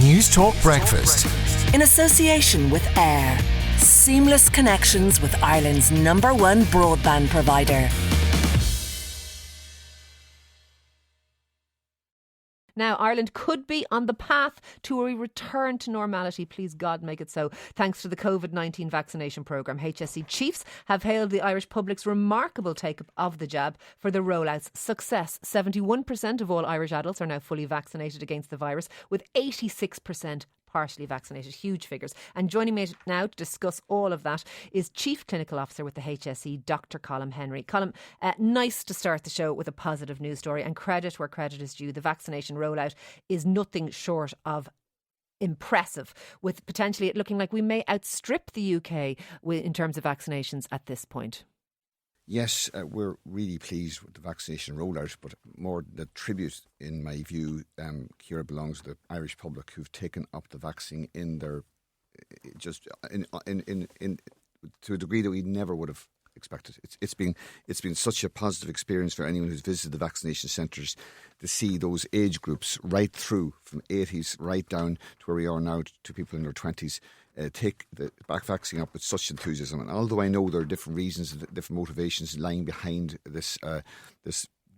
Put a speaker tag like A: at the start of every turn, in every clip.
A: News Talk Breakfast.
B: In association with AIR. Seamless connections with Ireland's #1 broadband provider.
C: Now, Ireland could be on the path to a return to normality. Please God, make it so. Thanks to the COVID-19 vaccination programme. HSE chiefs have hailed the Irish public's remarkable take-up of the jab for the rollout's success. 71% of all Irish adults are now fully vaccinated against the virus, with 86% partially vaccinated. Huge figures. And joining me now to discuss all of that is Chief Clinical Officer with the HSE, Dr. Colm Henry. Colm, nice to start the show with a positive news story, and credit where credit is due. The vaccination rollout is nothing short of impressive, with potentially it looking like we may outstrip the UK in terms of vaccinations at this point.
D: Yes, we're really pleased with the vaccination rollout, but more the tribute, in my view, Ciara, belongs to the Irish public who've taken up the vaccine in their to a degree that we never would have expected. It's been such a positive experience for anyone who's visited the vaccination centres to see those age groups right through from 80s right down to where we are now to people in their 20s. Take the vaccine up with such enthusiasm. And although I know there are different reasons, different motivations lying behind this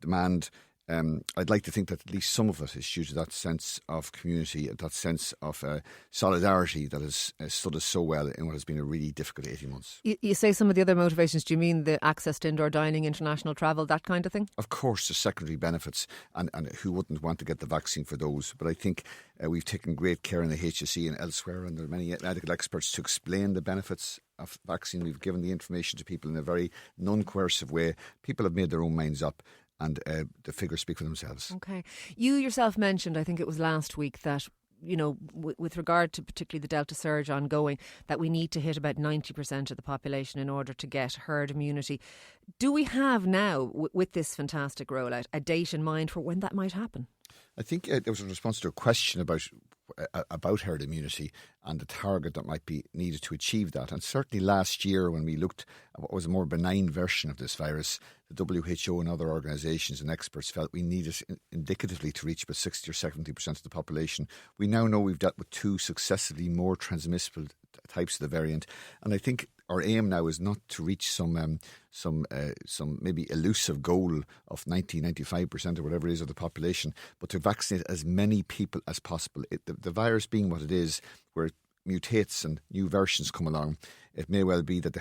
D: demand, I'd like to think that at least some of it is due to that sense of community, that sense of solidarity that has stood us so well in what has been a really difficult 18 months.
C: You say some of the other motivations. Do you mean the access to indoor dining, international travel, that kind of thing?
D: Of course, the secondary benefits, and who wouldn't want to get the vaccine for those? But I think we've taken great care in the HSE and elsewhere, and there are many medical experts to explain the benefits of vaccine. We've given the information to people in a very non-coercive way. People have made their own minds up, and the figures speak for themselves.
C: Okay. You yourself mentioned, I think it was last week, that, you know, with regard to particularly the Delta surge ongoing, that we need to hit about 90% of the population in order to get herd immunity. Do we have now, with this fantastic rollout, a date in mind for when that might happen? I
D: think there was a response to a question about herd immunity and the target that might be needed to achieve that. And certainly last year, when we looked at what was a more benign version of this virus, the WHO and other organisations and experts felt we needed indicatively to reach about 60 or 70% of the population. We now know we've dealt with two successively more transmissible types of the variant, and I think our aim now is not to reach some maybe elusive goal of 95% or whatever it is of the population, but to vaccinate as many people as possible. The virus being what it is, where it mutates and new versions come along, it may well be that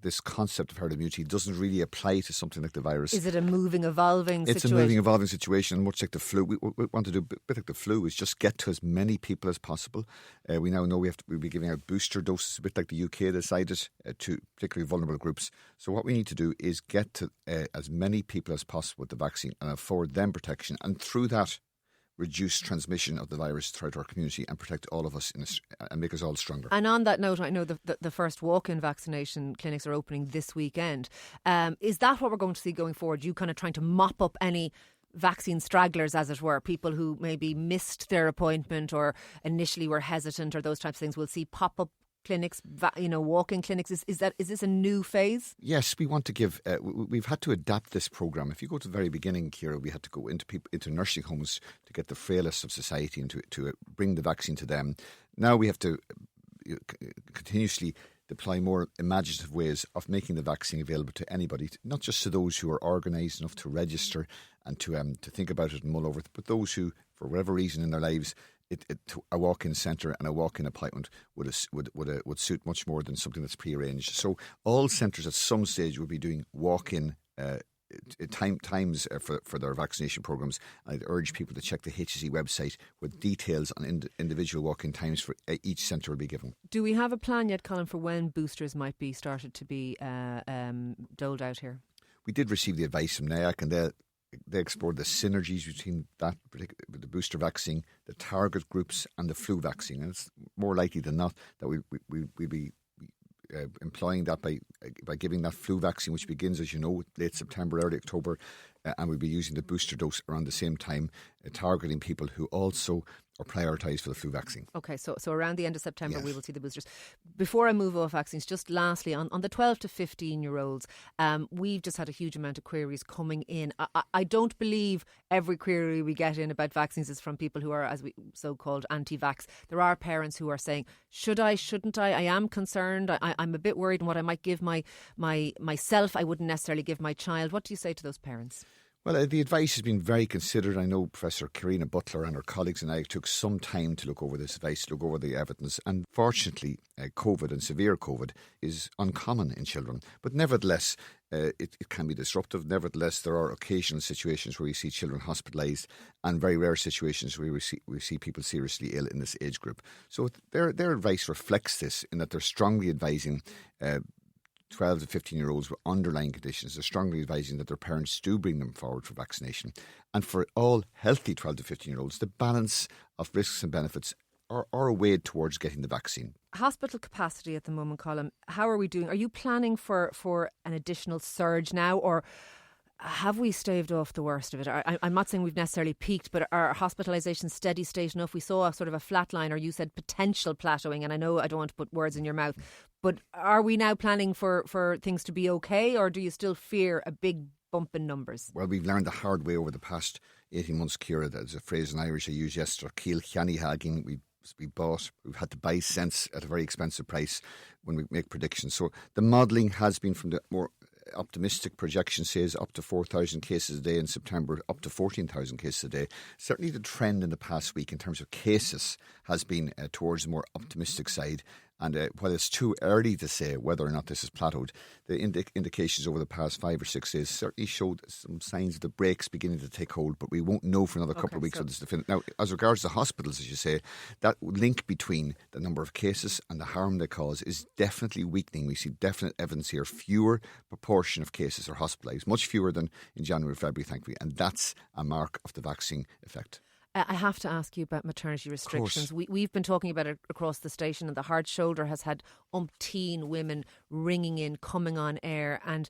D: this concept of herd immunity doesn't really apply to something like the virus.
C: Is it a moving, evolving situation?
D: It's a moving, evolving situation, much like the flu. We want to do a bit like the flu, is just get to as many people as possible. We now know we'll be giving out booster doses, a bit like the UK decided, to particularly vulnerable groups. So what we need to do is get to as many people as possible with the vaccine and afford them protection, and through that reduce transmission of the virus throughout our community and protect all of us and make us all stronger. And on that note, I know the first walk-in vaccination clinics are opening this weekend. Is that what we're going to see going forward? You kind of trying to mop up any vaccine stragglers, as it were, people who maybe missed their appointment or initially were hesitant, or those types of things? We'll see pop-up clinics, walk-in clinics. Is this a new phase? Yes, we want to give. We've had to adapt this programme. If you go to the very beginning, Ciara, we had to go into nursing homes to get the frailest of society and to bring the vaccine to them. Now we have to continuously deploy more imaginative ways of making the vaccine available to anybody, not just to those who are organised enough to register and to think about it and mull over it, but those who, for whatever reason in their lives, a walk-in centre and a walk-in appointment would suit much more than something that's pre-arranged. So all centres at some stage will be doing walk-in times for their vaccination programmes. I'd urge people to check the HSE website with details on individual walk-in times for each centre will be given. Do we have a plan yet, Colin, for when boosters might be started to be doled out here? We did receive the advice from NIAC, and they explored the synergies between that the booster vaccine, the target groups and the flu vaccine. And it's more likely than not that we'll be employing that by by giving that flu vaccine, which begins, as you know, late September, early October, and we'll be using the booster dose around the same time, targeting people who also are prioritised for the flu vaccine.
C: Okay, so around the end of September
D: Yes.
C: we will see the boosters. Before I move off vaccines, just lastly, on the 12 to 15-year-olds, we've just had a huge amount of queries coming in. I don't believe every query we get in about vaccines is from people who are, as we so-called, anti-vax. There are parents who are saying, should I, shouldn't I? I am concerned. I'm a bit worried in what I might give myself. I wouldn't necessarily give my child. What do you say to those parents?
D: Well, the advice has been very considered. I know Professor Karina Butler and her colleagues and I took some time to look over this advice, look over the evidence. And fortunately, COVID and severe COVID is uncommon in children. But nevertheless, it can be disruptive. Nevertheless, there are occasional situations where we see children hospitalised and very rare situations where we see people seriously ill in this age group. So their advice reflects this in that they're strongly advising 12 to 15-year-olds with underlying conditions. They're strongly advising that their parents do bring them forward for vaccination. And for all healthy 12 to 15-year-olds, the balance of risks and benefits are weighed towards getting the vaccine.
C: Hospital capacity at the moment, Colin, how are we doing? Are you planning for an additional surge now, or have we staved off the worst of it? I'm not saying we've necessarily peaked, but are hospitalisations steady state enough? We saw a sort of a flat line, or you said potential plateauing, and I know I don't want to put words in your mouth, but are we now planning for things to be okay, or do you still fear a big bump in numbers?
D: Well, we've learned the hard way over the past 18 months, Ciara. There's a phrase in Irish I used yesterday, Kiel Chiani Hagin. We've had to buy sense at a very expensive price when we make predictions. So the modelling has been from the more optimistic projection says up to 4,000 cases a day in September, up to 14,000 cases a day. Certainly the trend in the past week in terms of cases has been towards the more optimistic side. And while it's too early to say whether or not this has plateaued, the indications over the past 5 or 6 days certainly showed some signs of the brakes beginning to take hold, but we won't know for another couple of weeks. Now, as regards to hospitals, as you say, that link between the number of cases and the harm they cause is definitely weakening. We see definite evidence here. Fewer proportion of cases are hospitalised, much fewer than in January, February, thankfully, and that's a mark of the vaccine effect.
C: I have to ask you about maternity restrictions. We've been talking about it across the station, and the Hard Shoulder has had umpteen women ringing in, coming on air, and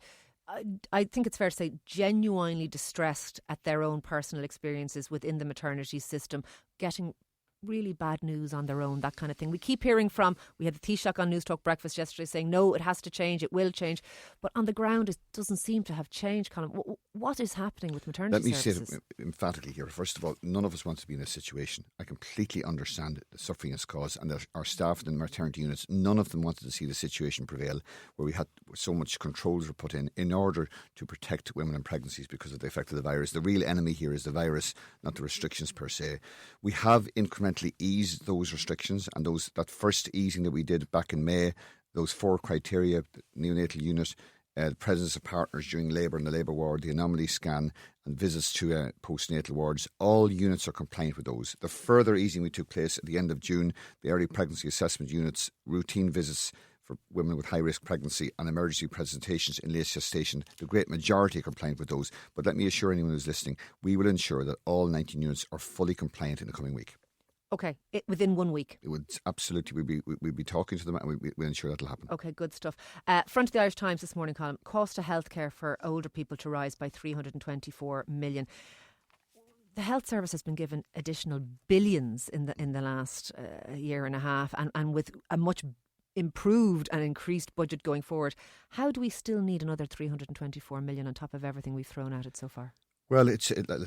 C: I think it's fair to say genuinely distressed at their own personal experiences within the maternity system, getting really bad news on their own, that kind of thing. We keep hearing we had the Taoiseach on News Talk Breakfast yesterday saying, no, it has to change, it will change. But on the ground, it doesn't seem to have changed, Colin. What is happening with maternity services?
D: Let me say it emphatically here. First of all, none of us want to be in this situation. I completely understand the suffering it's caused, and that our staff in the maternity units, none of them wanted to see the situation prevail where we had so much controls were put in order to protect women in pregnancies because of the effect of the virus. The real enemy here is the virus, not the restrictions per se. We have incrementally eased those restrictions, and that first easing that we did back in May, those 4 criteria, the neonatal unit, the presence of partners during labour in the labour ward, the anomaly scan and visits to postnatal wards, all units are compliant with those. The further easing we took place at the end of June, the early pregnancy assessment units, routine visits for women with high-risk pregnancy and emergency presentations in late gestation, the great majority are compliant with those. But let me assure anyone who's listening, we will ensure that all 19 units are fully compliant in the coming week.
C: Okay, within 1 week.
D: It would absolutely, we'll be talking to them and we'll ensure that'll happen.
C: Okay, good stuff. Front of the Irish Times this morning, Colin, cost of healthcare for older people to rise by 324 million. The health service has been given additional billions in the last year and a half, and with a much improved and increased budget going forward. How do we still need another 324 million on top of everything we've thrown at it so far?
D: Well,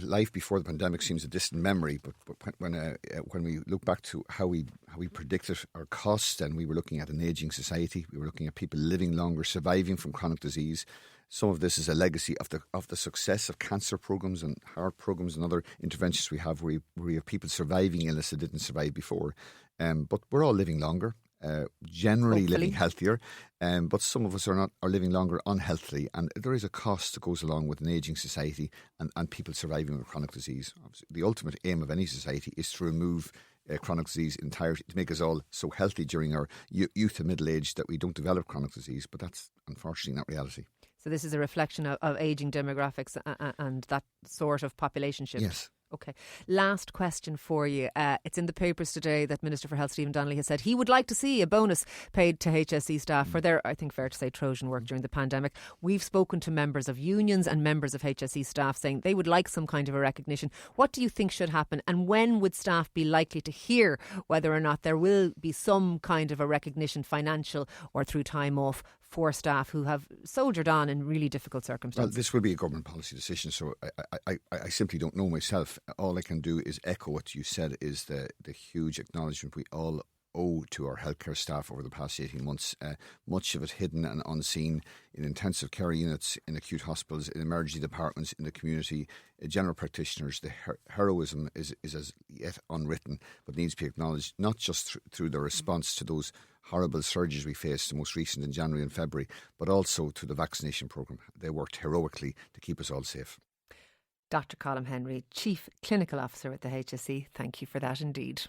D: life before the pandemic seems a distant memory, but when we look back to how we predicted our costs, and we were looking at an ageing society, we were looking at people living longer, surviving from chronic disease. Some of this is a legacy of the success of cancer programs and heart programs and other interventions we have, where we have people surviving illness that didn't survive before. But we're all living longer. Generally
C: Hopefully.
D: living healthier, but some of us are living longer unhealthily, and there is a cost that goes along with an ageing society and people surviving with chronic disease. Obviously, the ultimate aim of any society is to remove chronic disease entirely, to make us all so healthy during our youth and middle age that we don't develop chronic disease, but that's unfortunately not reality.
C: So this is a reflection of ageing demographics and that sort of population shift?
D: Yes.
C: Okay. Last question for you. It's in the papers today that Minister for Health Stephen Donnelly has said he would like to see a bonus paid to HSE staff for their, I think fair to say, Trojan work during the pandemic. We've spoken to members of unions and members of HSE staff saying they would like some kind of a recognition. What do you think should happen, and when would staff be likely to hear whether or not there will be some kind of a recognition, financial or through time off, for staff who have soldiered on in really difficult circumstances?
D: Well, this will be a government policy decision, so I simply don't know myself. All I can do is echo what you said, is the huge acknowledgement we all owe to our healthcare staff over the past 18 months. Much of it hidden and unseen in intensive care units, in acute hospitals, in emergency departments, in the community, general practitioners. The heroism is as yet unwritten, but needs to be acknowledged, not just through the response to those horrible surges we faced, the most recent in January and February, but also to the vaccination programme. They worked heroically to keep us all safe.
C: Dr. Colm Henry, Chief Clinical Officer at the HSE, thank you for that indeed.